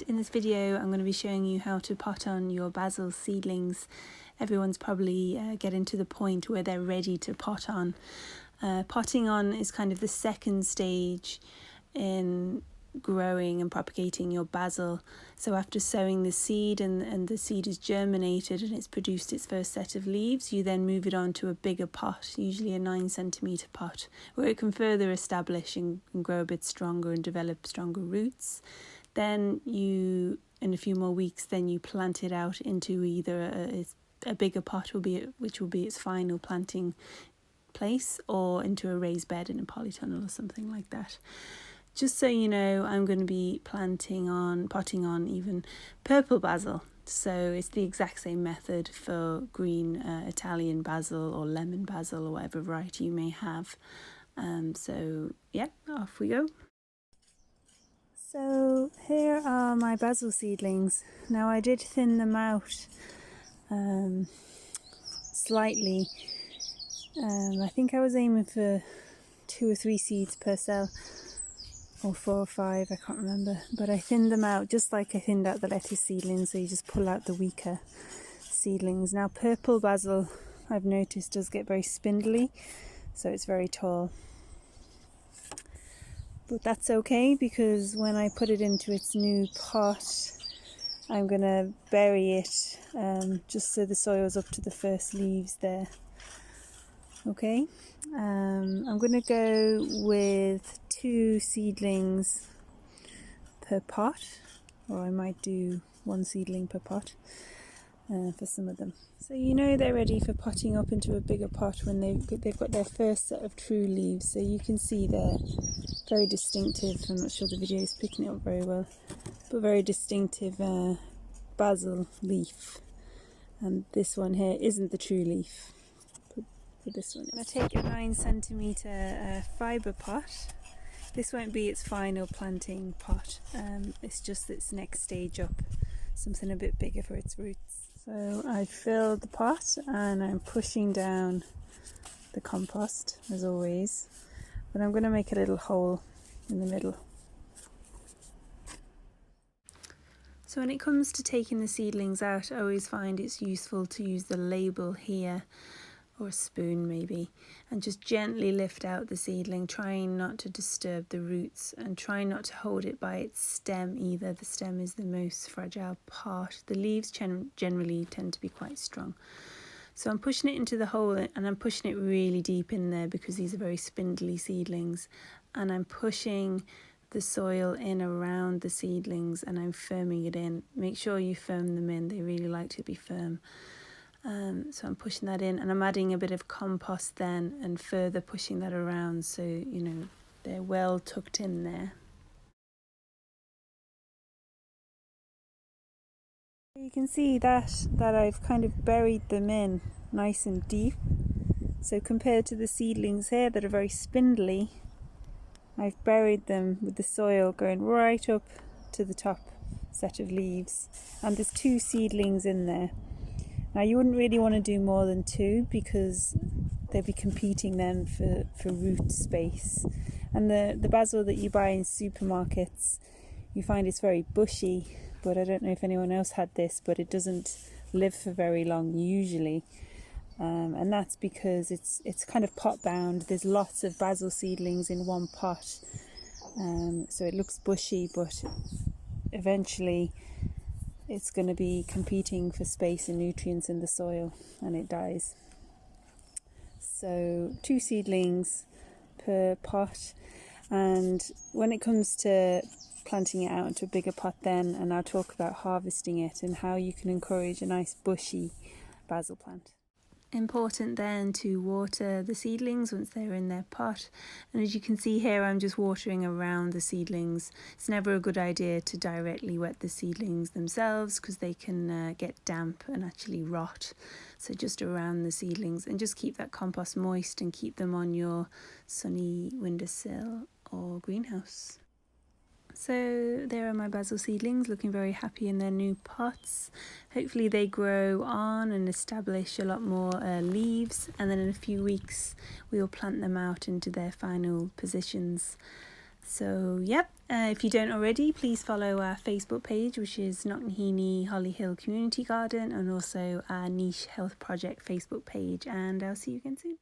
In this video I'm going to be showing you how to pot on your basil seedlings. Everyone's probably getting to the point where they're ready to pot on. Potting on is kind of the second stage in growing and propagating your basil. So after sowing the seed and the seed is germinated and it's produced its first set of leaves, you then move it on to a bigger pot, usually a 9 centimetre pot, where it can further establish and grow a bit stronger and develop stronger roots. Then you, in a few more weeks, then you plant it out into either a bigger pot, which will be its final planting place, or into a raised bed in a polytunnel or something like that. Just so you know, I'm going to be potting on even purple basil. So it's the exact same method for green Italian basil or lemon basil or whatever variety you may have. So yeah, off we go. So here are my basil seedlings. Now I did thin them out slightly. I think I was aiming for 2 or 3 seeds per cell, or 4 or 5, I can't remember, but I thinned them out just like I thinned out the lettuce seedlings, so you just pull out the weaker seedlings. Now purple basil, I've noticed, does get very spindly, so it's very tall. But that's okay, because when I put it into its new pot, I'm going to bury it just so the soil's up to the first leaves there. Okay, I'm going to go with 2 seedlings per pot, or I might do 1 seedling per pot for some of them. So you know they're ready for potting up into a bigger pot when they've got their first set of true leaves. So you can see they're very distinctive. I'm not sure the video is picking it up very well, but very distinctive basil leaf. And this one here isn't the true leaf. This one. I'm going to take a 9 centimetre fibre pot. This won't be its final planting pot, it's just its next stage up, something a bit bigger for its roots. So I've filled the pot and I'm pushing down the compost as always, but I'm going to make a little hole in the middle. So when it comes to taking the seedlings out, I always find it's useful to use the label here, or a spoon maybe, and just gently lift out the seedling, trying not to disturb the roots and trying not to hold it by its stem either. The stem is the most fragile part. The leaves generally tend to be quite strong. So I'm pushing it into the hole, and I'm pushing it really deep in there because these are very spindly seedlings, and I'm pushing the soil in around the seedlings and I'm firming it in. Make sure you firm them in, they really like to be firm. So I'm pushing that in, and I'm adding a bit of compost then and further pushing that around, so you know they're well tucked in there. You can see that I've kind of buried them in nice and deep. So compared to the seedlings here that are very spindly, I've buried them with the soil going right up to the top set of leaves, and there's 2 seedlings in there. Now you wouldn't really want to do more than 2 because they'd be competing then for root space. And the basil that you buy in supermarkets, you find it's very bushy, but I don't know if anyone else had this, but it doesn't live for very long usually. And that's because it's kind of pot bound. There's lots of basil seedlings in one pot, so it looks bushy, but eventually it's going to be competing for space and nutrients in the soil and it dies. So 2 seedlings per pot, and when it comes to planting it out into a bigger pot then, and I'll talk about harvesting it and how you can encourage a nice bushy basil plant. Important then to water the seedlings once they're in their pot, and as you can see here I'm just watering around the seedlings. It's never a good idea to directly wet the seedlings themselves because they can get damp and actually rot, so just around the seedlings, and just keep that compost moist and keep them on your sunny windowsill or greenhouse. So there are my basil seedlings looking very happy in their new pots. Hopefully they grow on and establish a lot more leaves, and then in a few weeks we will plant them out into their final positions. So yep, if you don't already, please follow our Facebook page, which is Knocknaheeny Holly Hill Community Garden, and also our Niche Health Project Facebook page, and I'll see you again soon.